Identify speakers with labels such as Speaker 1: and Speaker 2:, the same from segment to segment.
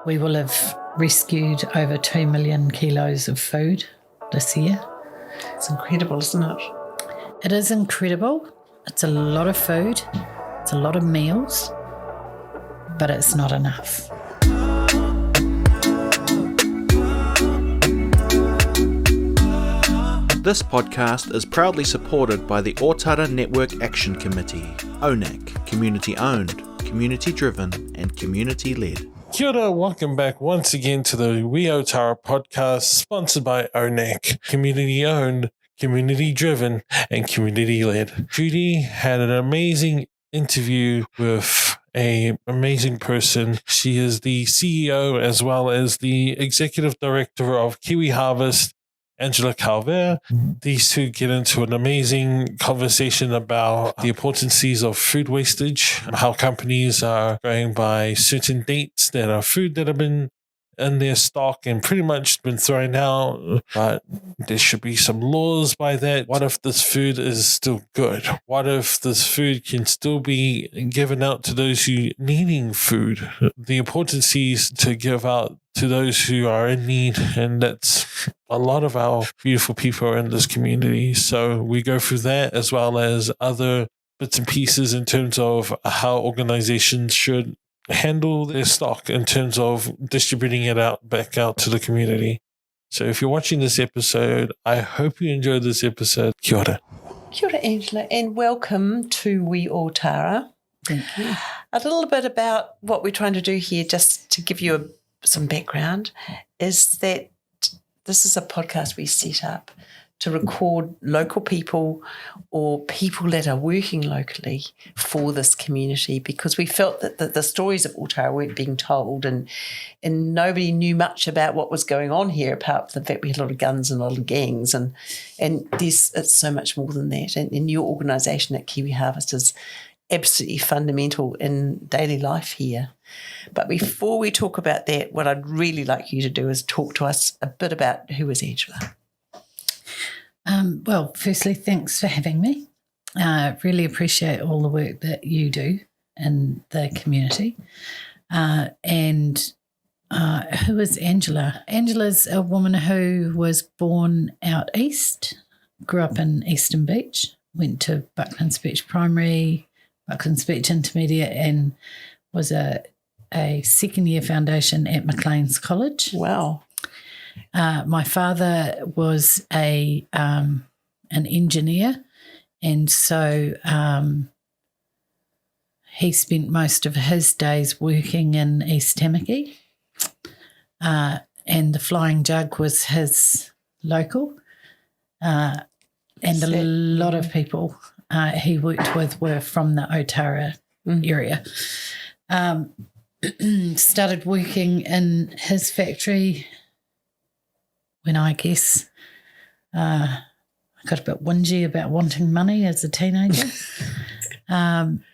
Speaker 1: We will have rescued over 2 million kilos of food this year.
Speaker 2: It's incredible, isn't it?
Speaker 1: It is incredible. It's a lot of food. It's a lot of meals, but it's not enough.
Speaker 3: This podcast is proudly supported by the Ōtara Network Action Committee, ONAC, community-owned, community-driven and community-led.
Speaker 4: Kia ora, welcome back once again to the We Ōtara podcast, sponsored by ONAC, community-owned, community-driven and community-led. Judy had an amazing interview with an amazing person. She is the CEO as well as the Executive Director of KiwiHarvest, Angela Calver. These two get into an amazing conversation about the importances of food wastage, how companies are going by certain dates that are food that have been in their stock and pretty much been thrown out, but there should be some laws by that. What if this food is still good? What if this food can still be given out to those who needing food? The importance is to give out to those who are in need, and that's a lot of our beautiful people are in this community. So we go through that as well as other bits and pieces in terms of how organizations should handle their stock in terms of distributing it back out to the community. So if you're watching this episode, I hope you enjoyed this episode. Kia ora.
Speaker 2: Kia ora, Angela, and welcome to We Ōtara.
Speaker 1: Thank you.
Speaker 2: A little bit about what we're trying to do here, just to give you some background, is that this is a podcast we set up to record local people or people that are working locally for this community, because we felt that the stories of Ōtara weren't being told, and nobody knew much about what was going on here, apart from the fact we had a lot of guns and a lot of gangs, and it's so much more than that. And your organisation at KiwiHarvest is absolutely fundamental in daily life here. But before we talk about that, what I'd really like you to do is talk to us a bit about who is Angela.
Speaker 1: Well, firstly, thanks for having me. Really appreciate all the work that you do in the community. And who is Angela? Angela's a woman who was born out east, grew up in Eastern Beach, went to Bucklands Beach Primary, Bucklands Beach Intermediate, and was a second-year foundation at Maclean's College.
Speaker 2: Wow.
Speaker 1: My father was an engineer, and so he spent most of his days working in East Tamaki, and the Flying Jug was his local, and a lot of people he worked with were from the Ōtara area. Started working in his factory when I guess I got a bit whingy about wanting money as a teenager.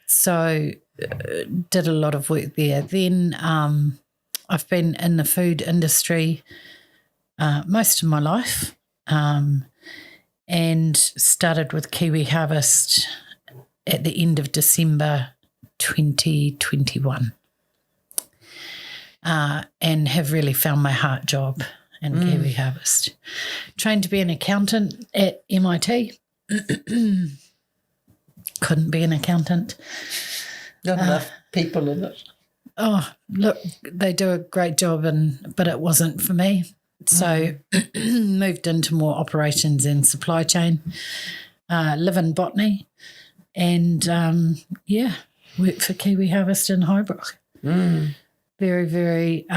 Speaker 1: So did a lot of work there. Then I've been in the food industry most of my life, and started with KiwiHarvest at the end of December 2021, and have really found my heart job in KiwiHarvest. Trained to be an accountant at MIT. Couldn't be an accountant.
Speaker 2: Not enough people in it.
Speaker 1: Oh, look, they do a great job, but it wasn't for me. So moved into more operations and supply chain, live in Botany, and, work for KiwiHarvest in Highbrook. Very, very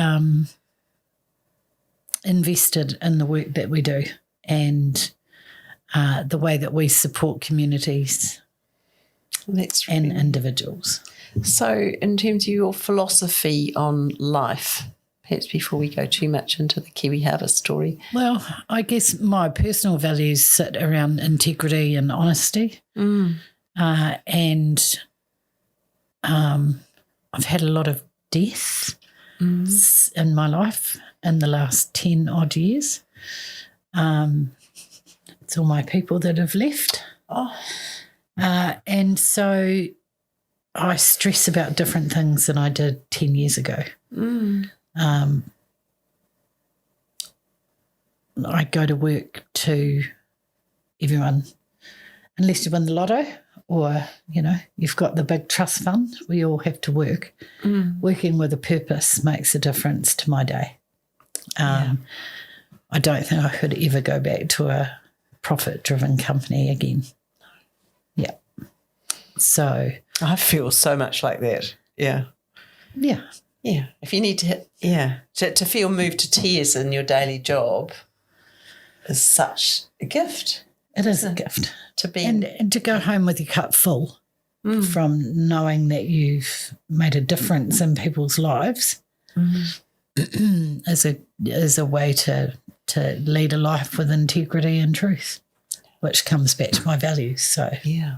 Speaker 1: invested in the work that we do and the way that we support communities and individuals.
Speaker 2: So in terms of your philosophy on life, perhaps before we go too much into the KiwiHarvest story.
Speaker 1: Well, I guess my personal values sit around integrity and honesty. And I've had a lot of death in my life in the last 10 odd years. It's all my people that have left. And so I stress about different things than I did 10 years ago. I go to work to everyone, unless you win the lotto or, you've got the big trust fund, we all have to work. Working with a purpose makes a difference to my day. I don't think I could ever go back to a profit-driven company again. Yeah. So
Speaker 2: I feel so much like that. Yeah.
Speaker 1: Yeah.
Speaker 2: Yeah. If you need to feel moved to tears in your daily job is such a gift.
Speaker 1: It is a gift.
Speaker 2: To be
Speaker 1: and to go home with your cup full from knowing that you've made a difference in people's lives is a way to lead a life with integrity and truth, which comes back to my values. So yeah.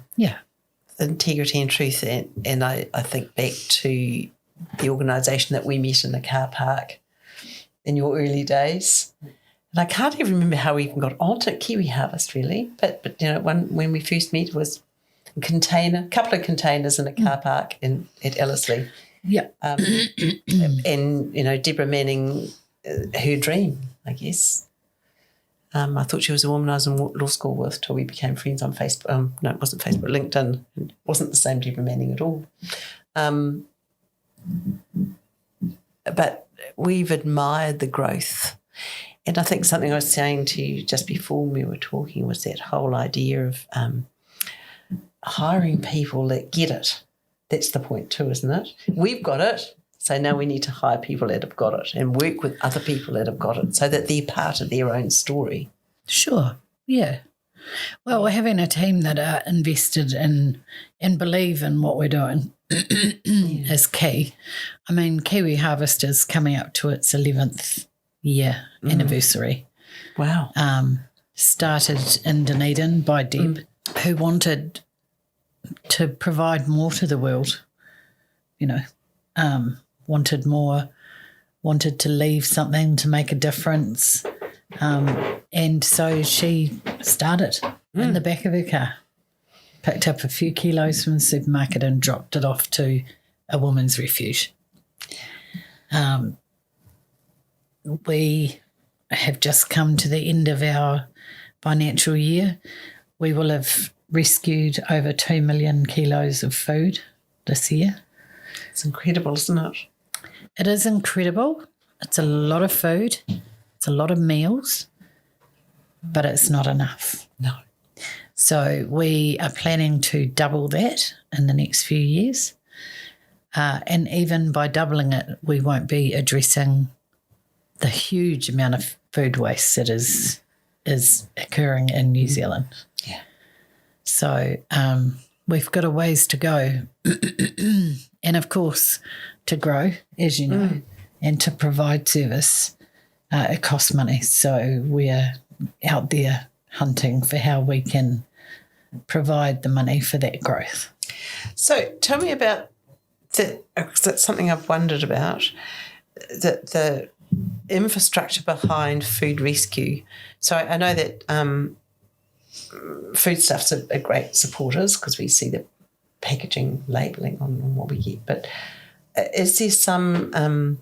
Speaker 2: Integrity and truth, and I think back to the organisation that we met in the car park in your early days. And I can't even remember how we even got onto KiwiHarvest really, but when we first met was a couple of containers in a car park at Ellerslie.
Speaker 1: Yeah.
Speaker 2: And Deborah Manning, her dream, I guess. I thought she was a woman I was in law school with till we became friends on Facebook. No, it wasn't Facebook, LinkedIn. It wasn't the same Deborah Manning at all. But we've admired the growth. And I think something I was saying to you just before we were talking was that whole idea of hiring people that get it. That's the point too, isn't it? We've got it, so now we need to hire people that have got it and work with other people that have got it so that they're part of their own story.
Speaker 1: Sure, yeah. Well, we're having a team that are invested in and believe in what we're doing is key. I mean, KiwiHarvest is coming up to its 11th year anniversary.
Speaker 2: Wow.
Speaker 1: Started in Dunedin by Deb, who wanted to provide more to the world, wanted more, wanted to leave something to make a difference. And so she started in the back of her car, picked up a few kilos from the supermarket and dropped it off to a women's refuge. We have just come to the end of our financial year. We will have rescued over 2 million kilos of food this year.
Speaker 2: It's incredible, isn't it?
Speaker 1: It is incredible. It's a lot of food. It's a lot of meals, but it's not enough.
Speaker 2: No.
Speaker 1: So we are planning to double that in the next few years. And even by doubling it, we won't be addressing the huge amount of food waste that is occurring in New Zealand.
Speaker 2: Yeah.
Speaker 1: So we've got a ways to go. And, of course, to grow, as you know, and to provide service, it costs money. So we're out there hunting for how we can provide the money for that growth.
Speaker 2: So tell me about because that's something I've wondered about, the infrastructure behind food rescue. So I know that Foodstuffs are great supporters because we see the packaging labelling on what we get. But is there some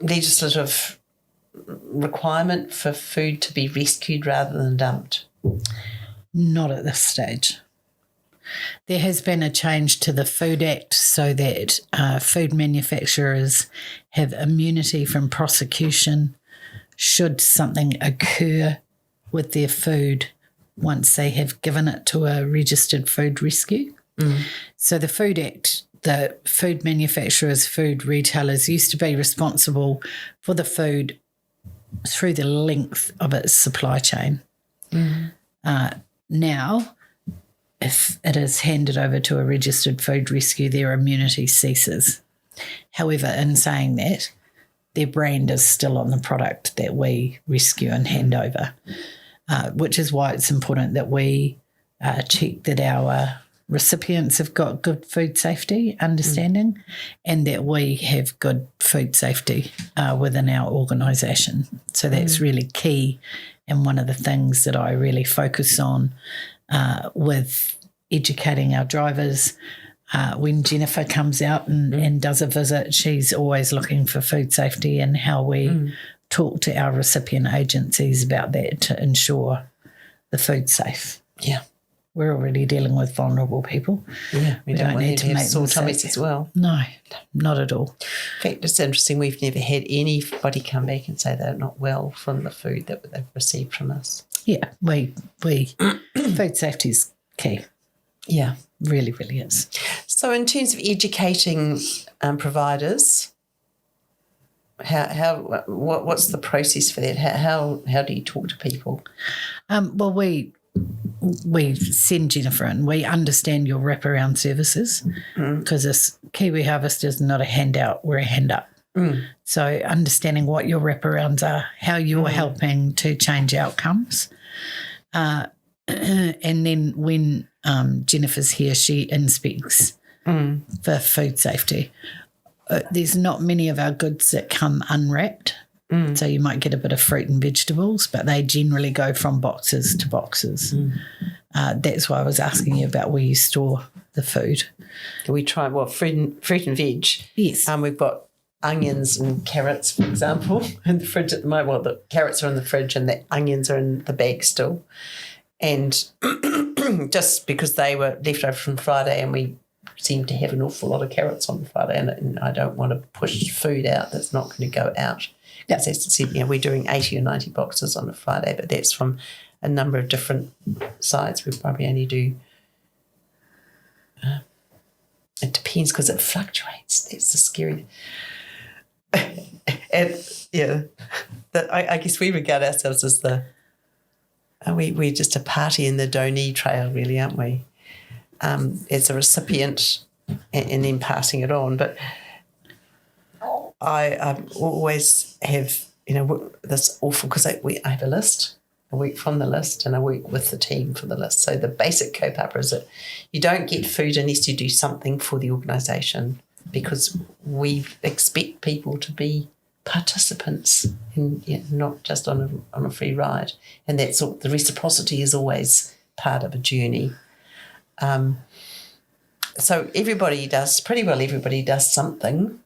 Speaker 2: legislative requirement for food to be rescued rather than dumped?
Speaker 1: Not at this stage. There has been a change to the Food Act so that food manufacturers have immunity from prosecution should something occur with their food once they have given it to a registered food rescue. So the Food Act, the food manufacturers, food retailers used to be responsible for the food through the length of its supply chain. Now, if it is handed over to a registered food rescue, their immunity ceases. However, in saying that, their brand is still on the product that we rescue and hand over, which is why it's important that we check that our recipients have got good food safety understanding and that we have good food safety within our organisation. So that's really key, and one of the things that I really focus on with educating our drivers, when Jennifer comes out and does a visit, she's always looking for food safety and how we talk to our recipient agencies about that to ensure the food's safe.
Speaker 2: Yeah.
Speaker 1: We're already dealing with vulnerable people.
Speaker 2: Yeah, we don't need to have sore tummies as well.
Speaker 1: No, not at all.
Speaker 2: In fact, it's interesting. We've never had anybody come back and say they're not well from the food that they've received from us.
Speaker 1: Yeah, we food safety is key.
Speaker 2: Yeah,
Speaker 1: really, really is.
Speaker 2: So, in terms of educating providers, what's the process for that? How do you talk to people?
Speaker 1: Well, we send Jennifer in. We understand your wraparound services because this KiwiHarvest is not a handout, we're a hand up. So understanding what your wraparounds are, how you're helping to change outcomes. And then when Jennifer's here, she inspects for food safety. There's not many of our goods that come unwrapped. So you might get a bit of fruit and vegetables, but they generally go from boxes to boxes. That's why I was asking you about where you store the food.
Speaker 2: We try, fruit and veg.
Speaker 1: Yes.
Speaker 2: We've got onions and carrots, for example, in the fridge at the moment. Well, the carrots are in the fridge and the onions are in the bag still. And just because they were left over from Friday and we seem to have an awful lot of carrots on Friday and I don't want to push food out that's not going to go out. Yep. As we're doing 80 or 90 boxes on a Friday, but that's from a number of different sites. We probably only do, it depends because it fluctuates. That's the scary. And yeah, I guess we regard ourselves as we're just a party in the donee trail, really, aren't we? As a recipient and then passing it on. But I always have, this awful, because I have a list. I work from the list and I work with the team for the list. So the basic kaupapa is that you don't get food unless you do something for the organisation, because we expect people to be participants and not just on a free ride. And that's all, the reciprocity is always part of a journey. So everybody does something.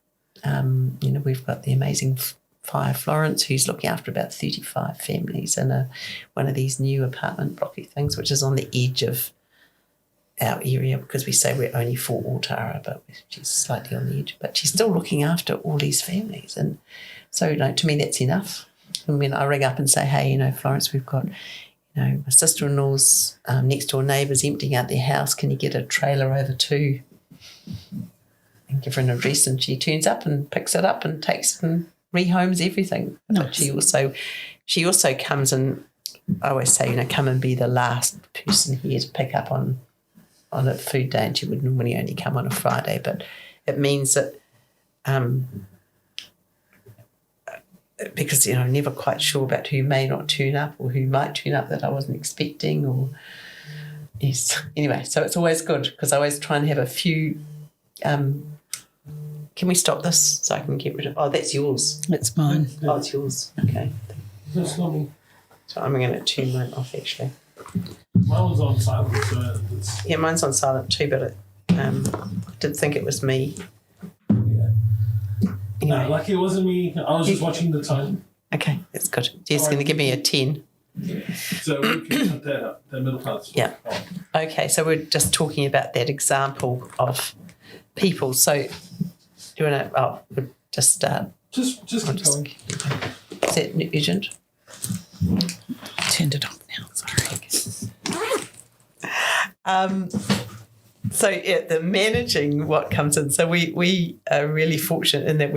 Speaker 2: We've got the amazing Fire Florence, who's looking after about 35 families in one of these new apartment blocky things, which is on the edge of our area, because we say we're only for Ōtara, but she's slightly on the edge. But she's still looking after all these families. And so, to me, that's enough. And when I ring up and say, hey, Florence, we've got, my sister-in-law's next-door neighbours emptying out their house. Can you get a trailer over too? And give her an address, and she turns up and picks it up and takes it and rehomes everything. Nice. But she also comes and, I always say, come and be the last person here to pick up on a food day, and she would normally only come on a Friday, but it means that because I'm never quite sure about who may not turn up or who might turn up that I wasn't expecting, or yes. Anyway, so it's always good because I always try and have a few. Can we stop this so I can get rid of? Oh, that's yours.
Speaker 1: It's mine.
Speaker 2: Oh, it's yours. Okay.
Speaker 4: That's not me.
Speaker 2: So I'm going to turn mine off actually.
Speaker 4: Mine was on silent. So
Speaker 2: yeah, mine's on silent too, but I did think it was me.
Speaker 4: Yeah.
Speaker 2: Anyway.
Speaker 4: No, lucky it wasn't me. I was just watching the time.
Speaker 2: Okay, that's good. Jess going to give me a 10.
Speaker 4: So we can cut that up, the middle part.
Speaker 2: Yeah. Okay, so we're just talking about that example of people. So do you want to, we'll just start.
Speaker 4: Just keep going.
Speaker 2: Is that urgent?
Speaker 1: Turned it off now. Sorry.
Speaker 2: So yeah, the managing what comes in. So we are really fortunate in that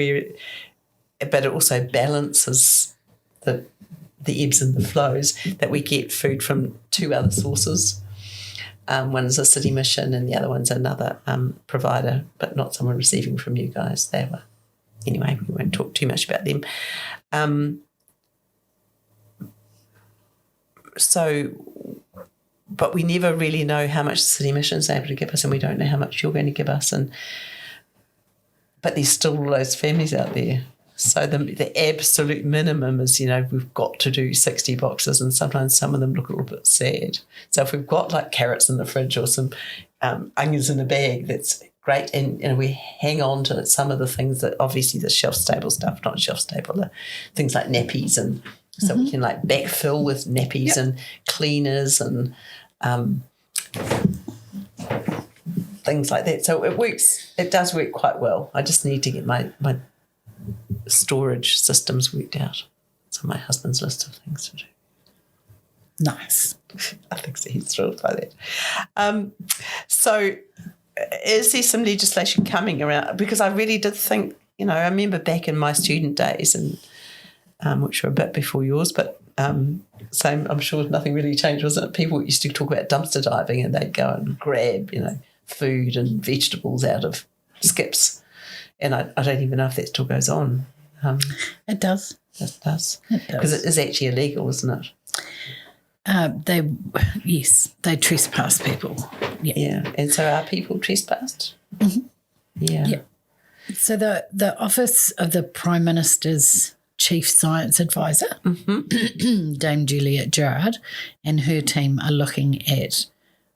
Speaker 2: but it also balances the ebbs and the flows, that we get food from two other sources. One is a city mission and the other one's another provider, but not someone receiving from you guys. Anyway, we won't talk too much about them. But we never really know how much the city mission is able to give us, and we don't know how much you're going to give us. But there's still all those families out there. So the absolute minimum is, we've got to do 60 boxes, and sometimes some of them look a little bit sad. So if we've got like carrots in the fridge or some onions in a bag, that's great. And we hang on to some of the things that obviously the shelf-stable stuff, not shelf-stable, the things like nappies, and so we can like backfill with nappies and cleaners and things like that. So it works. It does work quite well. I just need to get my storage systems worked out. It's on my husband's list of things to do.
Speaker 1: Nice.
Speaker 2: I think so. He's thrilled by that. So is there some legislation coming around? Because I really did think, I remember back in my student days, and which were a bit before yours, but same, I'm sure nothing really changed, wasn't it? People used to talk about dumpster diving, and they'd go and grab, food and vegetables out of skips. And I don't even know if that still goes on.
Speaker 1: It does.
Speaker 2: It does. Because it is actually illegal, isn't it?
Speaker 1: They trespass people.
Speaker 2: Yeah. And so are people trespassed?
Speaker 1: Mm-hmm.
Speaker 2: Yeah.
Speaker 1: So the Office of the Prime Minister's Chief Science Advisor, Dame Juliet Gerard, and her team are looking at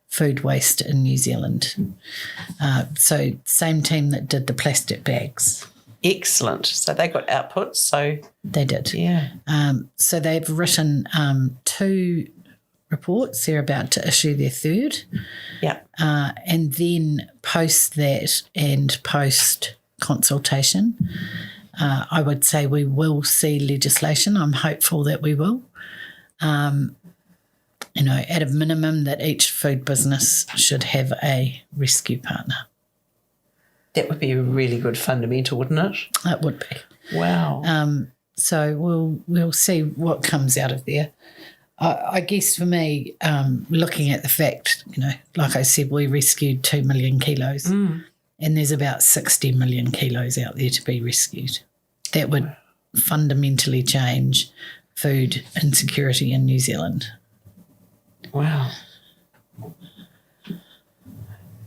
Speaker 1: food waste in New Zealand. So same team that did the plastic bags.
Speaker 2: Excellent. So they got outputs. So
Speaker 1: they did.
Speaker 2: Yeah.
Speaker 1: So they've written 2 reports. They're about to issue their 3rd.
Speaker 2: Yeah.
Speaker 1: And then post that and post consultation, I would say we will see legislation. I'm hopeful that we will. At a minimum, that each food business should have a rescue partner.
Speaker 2: That would be a really good fundamental, wouldn't it?
Speaker 1: It would be.
Speaker 2: Wow.
Speaker 1: So we'll see what comes out of there. I guess for me, looking at the fact, like I said, we rescued 2 million kilos, and there's about 60 million kilos out there to be rescued. That would fundamentally change food insecurity in New Zealand.
Speaker 2: Wow.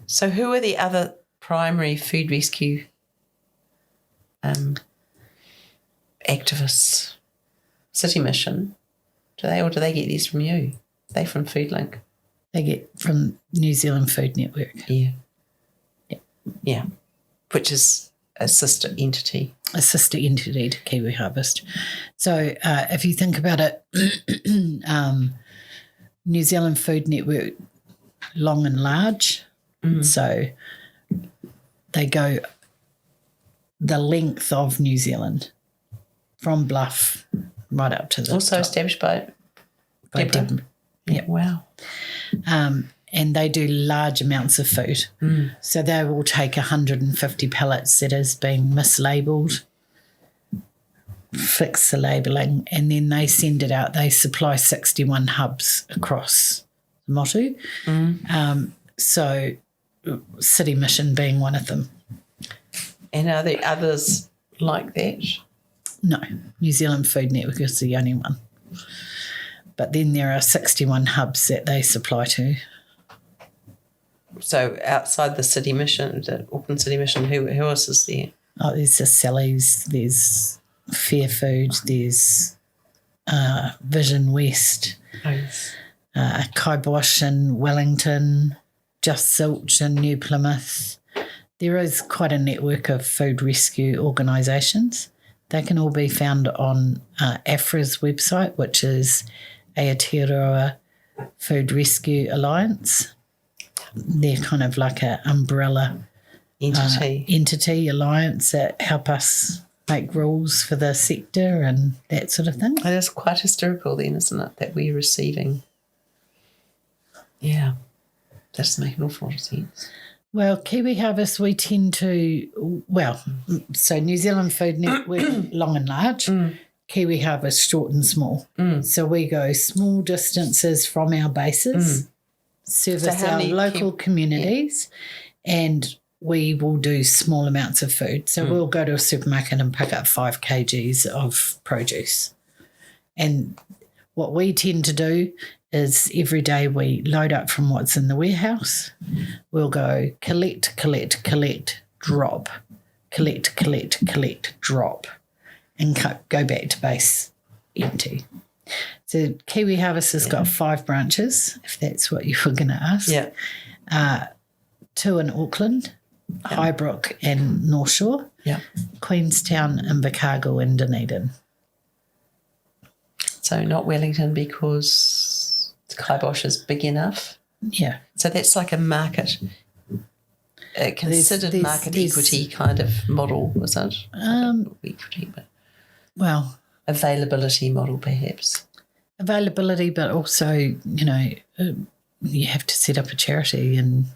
Speaker 2: So who are the other primary food rescue activists? City Mission, do they get these from you? Are they from Foodlink?
Speaker 1: They get from New Zealand Food Network.
Speaker 2: Yeah. Which is a sister entity.
Speaker 1: A sister entity to KiwiHarvest. So if you think about it, New Zealand Food Network, long and large. So they go the length of New Zealand, from Bluff right up to the
Speaker 2: also
Speaker 1: top.
Speaker 2: established by
Speaker 1: Deborah.
Speaker 2: Yeah. Wow.
Speaker 1: And they do large amounts of food. So they will take 150 pallets that has been mislabelled, fix the labelling, and then they send it out. They supply 61 hubs across Motu. So City Mission being one of them.
Speaker 2: And are there others like that?
Speaker 1: No, New Zealand Food Network is the only one. But then there are 61 hubs that they supply to.
Speaker 2: So outside the City Mission, the Auckland City Mission, who else is there?
Speaker 1: Oh, there's the Sally's, there's Fair Food, there's Vision West, Kibosh in Wellington, Just Silch in New Plymouth. There is quite a network of food rescue organisations. They can all be found on AFRA's website, which is Aotearoa Food Rescue Alliance. They're kind of like an umbrella entity alliance that help us make rules for the sector and that sort of thing.
Speaker 2: It is quite historical then, isn't it, that we're receiving? Yeah, that's making an awful lot of sense.
Speaker 1: Well, KiwiHarvest, we tend to, so New Zealand Food Network, long and large, KiwiHarvest, short and small. So we go small distances from our bases, service our local communities, and we will do small amounts of food. So we'll go to a supermarket and pick up 5 kgs of produce. And what we tend to do is every day we load up from what's in the warehouse. We'll go collect, drop, collect, drop, and go back to base empty. So KiwiHarvest has got 5 branches, if that's what you were going to ask. 2 in Auckland, Highbrook and North Shore,
Speaker 2: Yeah.
Speaker 1: Queenstown, Invercargill and Dunedin.
Speaker 2: So not Wellington because Kibosh is big enough.
Speaker 1: Yeah.
Speaker 2: So that's like a market, a considered
Speaker 1: There's-
Speaker 2: market
Speaker 1: there's-
Speaker 2: equity kind of model, was it? Equity, but
Speaker 1: Well,
Speaker 2: availability model perhaps.
Speaker 1: availability, but also, you have to set up a charity and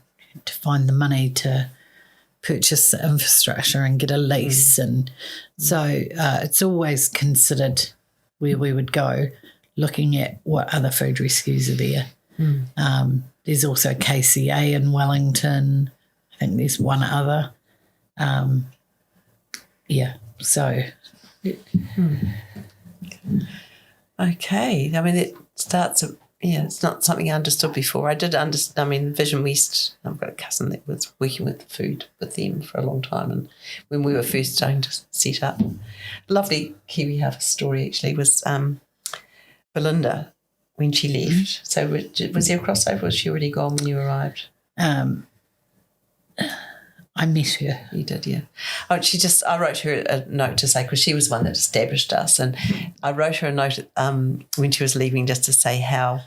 Speaker 1: to find the money to purchase the infrastructure and get a lease. And so it's always considered where we would go, looking at what other food rescues are there. There's also KCA in Wellington. I think there's one other. So
Speaker 2: Okay. I mean, it starts, it's not something I understood before. I did understand, Vision West, I've got a cousin that was working with food with them for a long time. And when we were first starting to set up, lovely KiwiHarvest story actually was Belinda when she left. So was there a crossover or was she already gone when you arrived?
Speaker 1: I met her.
Speaker 2: You did, yeah. I wrote her a note to say, because she was the one that established us, and I wrote her a note when she was leaving just to say how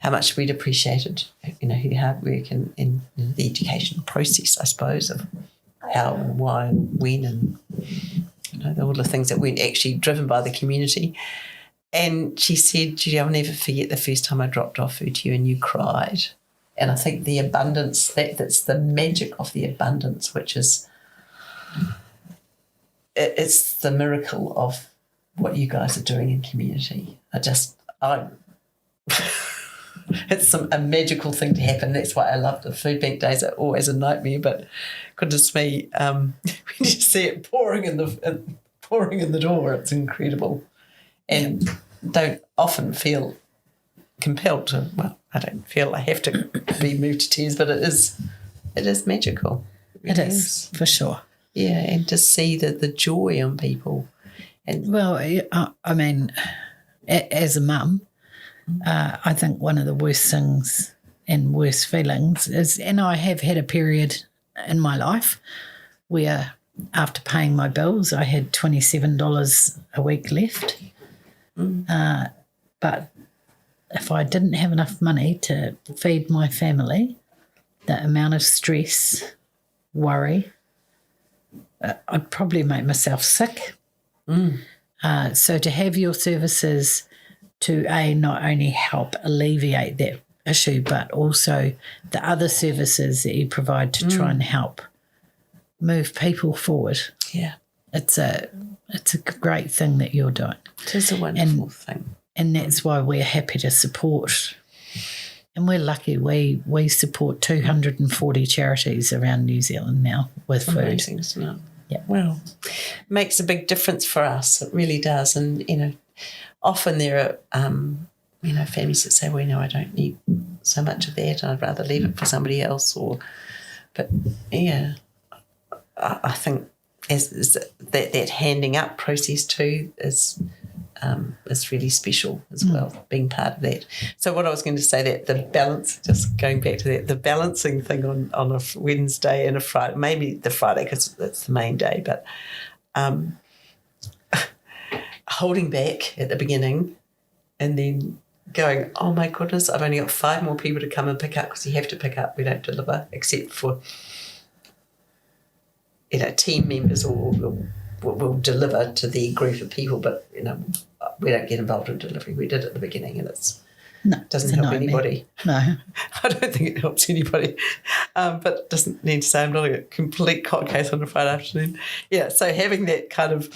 Speaker 2: much we'd appreciated, her hard work in the education process, I suppose, of how and why and when and, all the things that weren't actually driven by the community. And she said, Judy, I'll never forget the first time I dropped off food to you and you cried. And I think the abundance, that's the magic of the abundance, which is, it's the miracle of what you guys are doing in community. It's a magical thing to happen. That's why I love the food bank days. Are always a nightmare, but goodness me, when you see it pouring in the door, it's incredible. And don't often feel compelled to, I don't feel I have to be moved to tears, but it is magical.
Speaker 1: It is, for sure.
Speaker 2: Yeah, and to see the joy on people. And
Speaker 1: Well, as a mum, I think one of the worst things and worst feelings is, and I have had a period in my life where after paying my bills, I had $27 a week left. But if I didn't have enough money to feed my family, the amount of stress, worry, I'd probably make myself sick. So to have your services to not only help alleviate that issue, but also the other services that you provide to try and help move people forward.
Speaker 2: yeah,
Speaker 1: It's a great thing that you're doing.
Speaker 2: it is a wonderful thing.
Speaker 1: And that's why we're happy to support. And we're lucky we support 240 charities around New Zealand now with food.
Speaker 2: Amazing, isn't it?
Speaker 1: Yeah.
Speaker 2: Well, makes a big difference for us. It really does. And, often there are, families that say, well, I don't need so much of that. I'd rather leave it for somebody else. But, yeah, I think that handing up process too is really special as well, being part of that. So what I was going to say, that the balance, just going back to that, the balancing thing on a Wednesday and a Friday, maybe the Friday because that's the main day, but holding back at the beginning and then going, oh my goodness, I've only got 5 more people to come and pick up because you have to pick up, we don't deliver except for team members or will deliver to the group of people, but we don't get involved in delivery. We did at the beginning, and it doesn't help anybody.
Speaker 1: No,
Speaker 2: I don't think it helps anybody, but doesn't need to say I'm not a complete court case on a Friday afternoon. Yeah, so having that kind of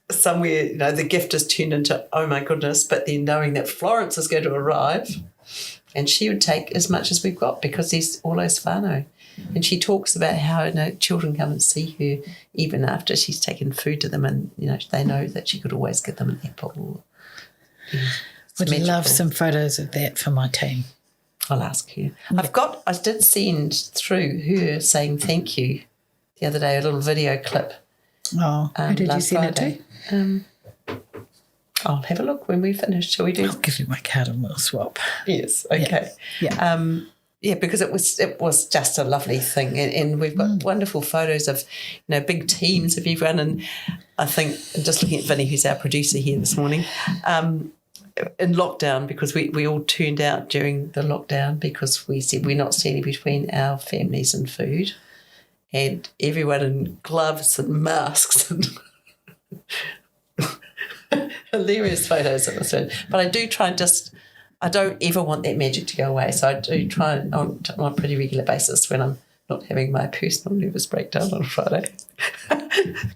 Speaker 2: somewhere, the gift is turned into, oh my goodness, but then knowing that Florence is going to arrive and she would take as much as we've got because there's all those whānau. And she talks about how children come and see her even after she's taken food to them, and they know that she could always give them an apple.
Speaker 1: would love some photos of that for my team.
Speaker 2: I'll ask her. I did send through her saying thank you the other day, a little video clip.
Speaker 1: Oh, who did you send
Speaker 2: Friday.
Speaker 1: it to?
Speaker 2: I'll have a look when we finish. Shall we do?
Speaker 1: I'll give you my card and we'll swap.
Speaker 2: Yes. Okay.
Speaker 1: Yeah.
Speaker 2: because it was just a lovely thing, and we've got wonderful photos of big teams of everyone, and I think just looking at Vinny, who's our producer here this morning, in lockdown, because we all turned out during the lockdown because we said we're not standing between our families and food, and everyone in gloves and masks and hilarious photos of us. But I do try and I don't ever want that magic to go away. So I do try on a pretty regular basis when I'm not having my personal nervous breakdown on a Friday,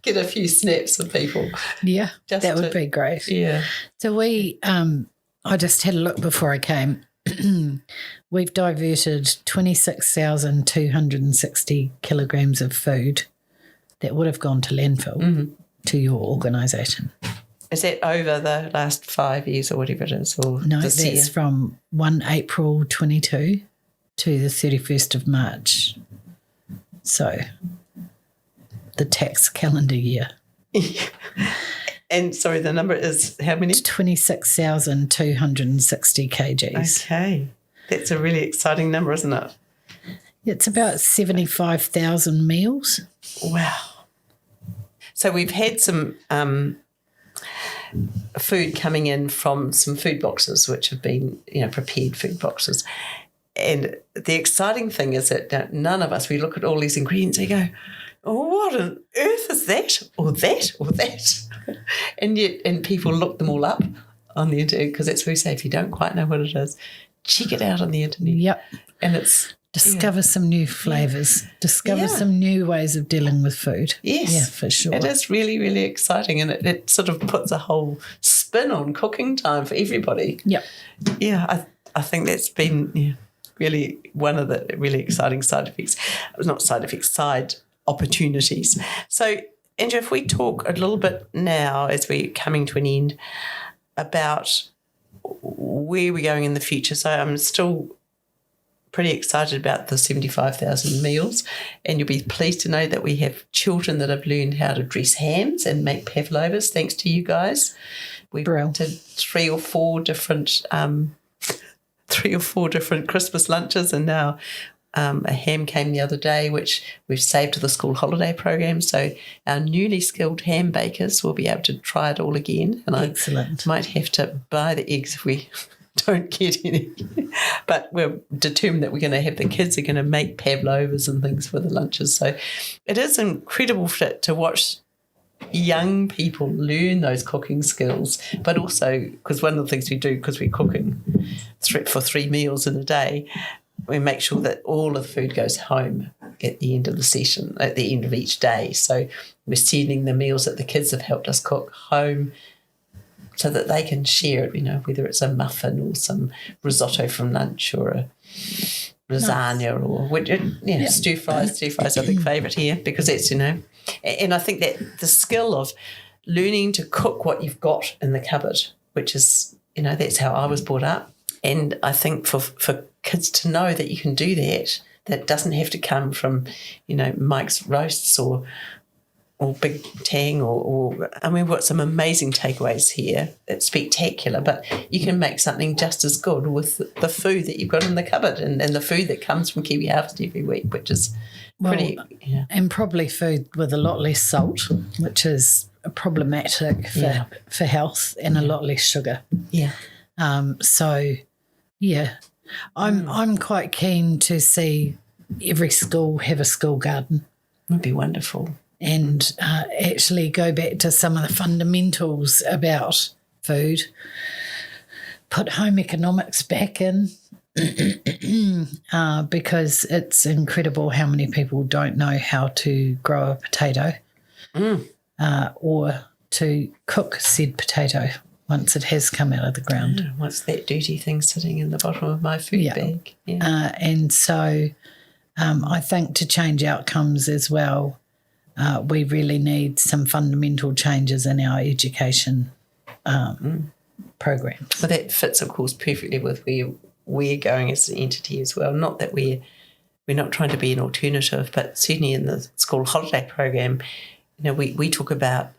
Speaker 2: get a few snaps of people.
Speaker 1: Yeah, that would be great.
Speaker 2: Yeah.
Speaker 1: So I just had a look before I came. We've diverted 26,260 kilograms of food that would have gone to landfill to your organisation.
Speaker 2: Is that over the last 5 years or whatever it is? Or
Speaker 1: No,
Speaker 2: this
Speaker 1: that's
Speaker 2: year?
Speaker 1: from 1 April 22 to the 31st of March. So the tax calendar year.
Speaker 2: And sorry, the number is how many?
Speaker 1: 26,260 kgs.
Speaker 2: Okay. That's a really exciting number, isn't it?
Speaker 1: It's about 75,000 meals.
Speaker 2: Wow. So we've had some food coming in from some food boxes, which have been, prepared food boxes. And the exciting thing is that none of us, we look at all these ingredients and go, oh, what on earth is that? Or that? Or that? And people look them all up on the internet, because that's what we say, if you don't quite know what it is, check it out on the internet.
Speaker 1: Yep.
Speaker 2: And it's...
Speaker 1: Discover some new flavours. Discover some new ways of dealing with food.
Speaker 2: Yes.
Speaker 1: Yeah, for sure.
Speaker 2: It is really, really exciting, and it sort of puts a whole spin on cooking time for everybody.
Speaker 1: Yep.
Speaker 2: Yeah, I think that's been really one of the really exciting side opportunities. So, Andrew, if we talk a little bit now as we're coming to an end about where we're going in the future. So I'm still pretty excited about the 75,000 meals, and you'll be pleased to know that we have children that have learned how to dress hams and make pavlovas thanks to you guys. We did 3 or 4 different Christmas lunches, and now a ham came the other day, which we've saved to the school holiday program. So our newly skilled ham bakers will be able to try it all again. And
Speaker 1: Excellent.
Speaker 2: I might have to buy the eggs if we don't get any. But we're determined that we're going to have the kids are going to make pavlovas and things for the lunches. So it is incredible to watch young people learn those cooking skills, but also because one of the things we do, because we're cooking for 3 meals in a day, we make sure that all of the food goes home at the end of the session, at the end of each day. So we're sending the meals that the kids have helped us cook home so that they can share it, whether it's a muffin or some risotto from lunch or a lasagna or stir fries. Stir fries are a big favourite here, because it's, and I think that the skill of learning to cook what you've got in the cupboard, which is, that's how I was brought up. And I think for kids to know that you can do that doesn't have to come from, Mike's Roasts or Big Tang or we've got some amazing takeaways here. It's spectacular, but you can make something just as good with the food that you've got in the cupboard and the food that comes from KiwiHarvest every week, which is pretty...
Speaker 1: And probably food with a lot less salt, which is problematic for health, and a lot less sugar.
Speaker 2: Yeah.
Speaker 1: I'm quite keen to see every school have a school garden.
Speaker 2: Would be wonderful.
Speaker 1: And actually go back to some of the fundamentals about food, put home economics back in, because it's incredible how many people don't know how to grow a potato or to cook said potato once it has come out of the ground.
Speaker 2: What's that dirty thing sitting in the bottom of my food bag? Yeah.
Speaker 1: And so I think to change outcomes as well, we really need some fundamental changes in our education program.
Speaker 2: Well, that fits, of course, perfectly with where we're going as an entity as well. Not that we're not trying to be an alternative, but certainly in the school holiday program, we talk about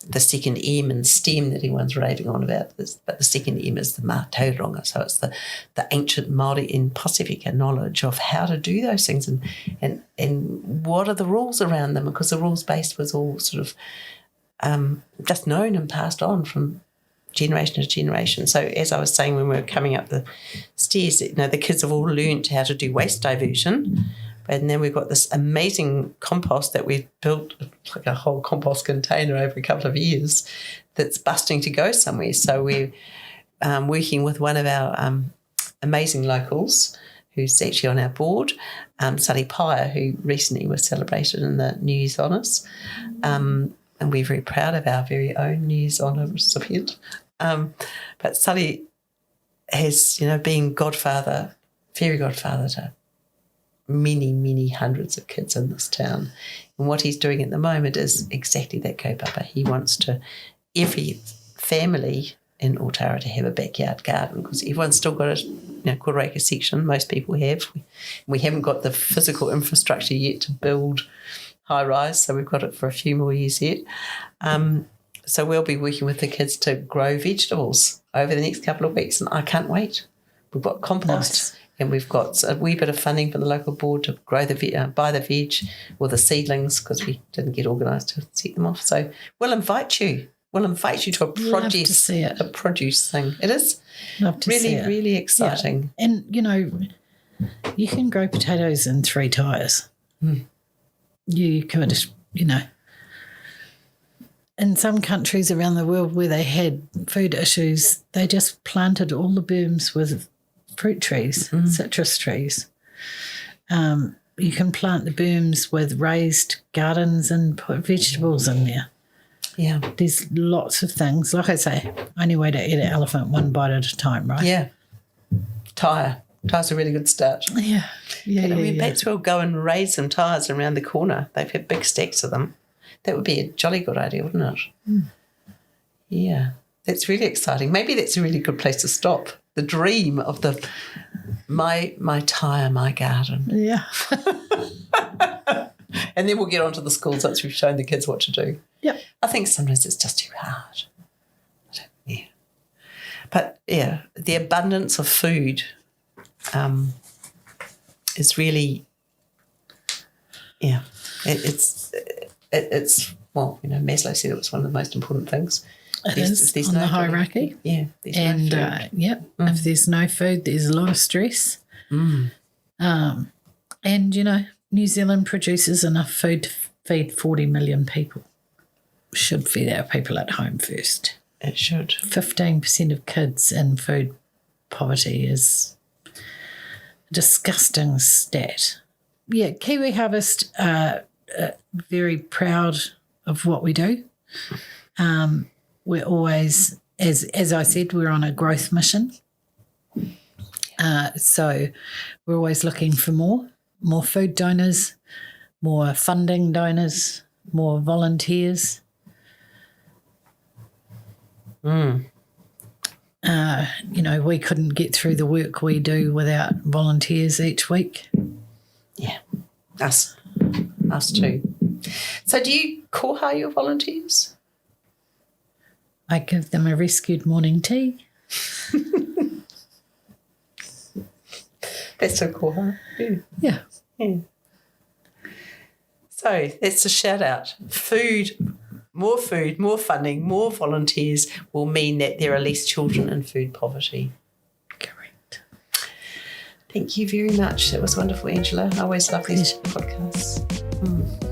Speaker 2: the second M in STEM that everyone's raving on about, but the second M is the mātauranga. So it's the ancient Māori and Pasifika knowledge of how to do those things and what are the rules around them, because the rules-based was all sort of just known and passed on from generation to generation. So as I was saying when we were coming up the stairs, the kids have all learnt how to do waste diversion. And then we've got this amazing compost that we've built, like a whole compost container over a couple of years, that's busting to go somewhere. So we're working with one of our amazing locals who's actually on our board, Sally Pyer, who recently was celebrated in the New Year's Honours. And we're very proud of our very own New Year's Honour recipient. But Sally has, been godfather, fairy godfather to many, many hundreds of kids in this town. And what he's doing at the moment is exactly that kaupapa. He wants every family in Ōtara to have a backyard garden, because everyone's still got a quarter acre section. Most people have. We haven't got the physical infrastructure yet to build high rise, so we've got it for a few more years yet. So we'll be working with the kids to grow vegetables over the next couple of weeks, and I can't wait. We've got compost. Nice. And we've got a wee bit of funding from the local board to grow buy the veg or the seedlings, because we didn't get organised to set them off. So we'll invite you. We'll invite you to a produce thing. It is really exciting.
Speaker 1: Yeah. And, you can grow potatoes in 3 tyres. You could, in some countries around the world where they had food issues, they just planted all the berms with fruit trees, citrus trees. You can plant the berms with raised gardens and put vegetables in there.
Speaker 2: Yeah.
Speaker 1: There's lots of things. Like I say, only way to eat an elephant one bite at a time, right?
Speaker 2: Yeah. Tyre's a really good start.
Speaker 1: Yeah.
Speaker 2: Perhaps we'll go and raise some tyres around the corner. They've had big stacks of them. That would be a jolly good idea, wouldn't it? Yeah. That's really exciting. Maybe that's a really good place to stop. The dream of my tyre, my garden.
Speaker 1: Yeah.
Speaker 2: And then we'll get on to the schools once we've shown the kids what to do.
Speaker 1: Yep.
Speaker 2: I think sometimes it's just too hard. But, the abundance of food is really, it's Maslow said it was one of the most important things.
Speaker 1: It is on the hierarchy.
Speaker 2: Yeah.
Speaker 1: And, if there's no food, there's a lot of stress. And, New Zealand produces enough food to feed 40 million people. Should feed our people at home first.
Speaker 2: It should.
Speaker 1: 15% of kids in food poverty is a disgusting stat. Yeah, KiwiHarvest are very proud of what we do. We're always, as I said, we're on a growth mission. So we're always looking for more food donors, more funding donors, more volunteers. We couldn't get through the work we do without volunteers each week.
Speaker 2: Yeah, us too. So do you koha your volunteers?
Speaker 1: I give them a rescued morning tea.
Speaker 2: That's so cool, huh?
Speaker 1: Yeah.
Speaker 2: So that's a shout out. Food, more funding, more volunteers will mean that there are less children in food poverty.
Speaker 1: Correct.
Speaker 2: Thank you very much. That was wonderful, Angela. I always love these podcasts.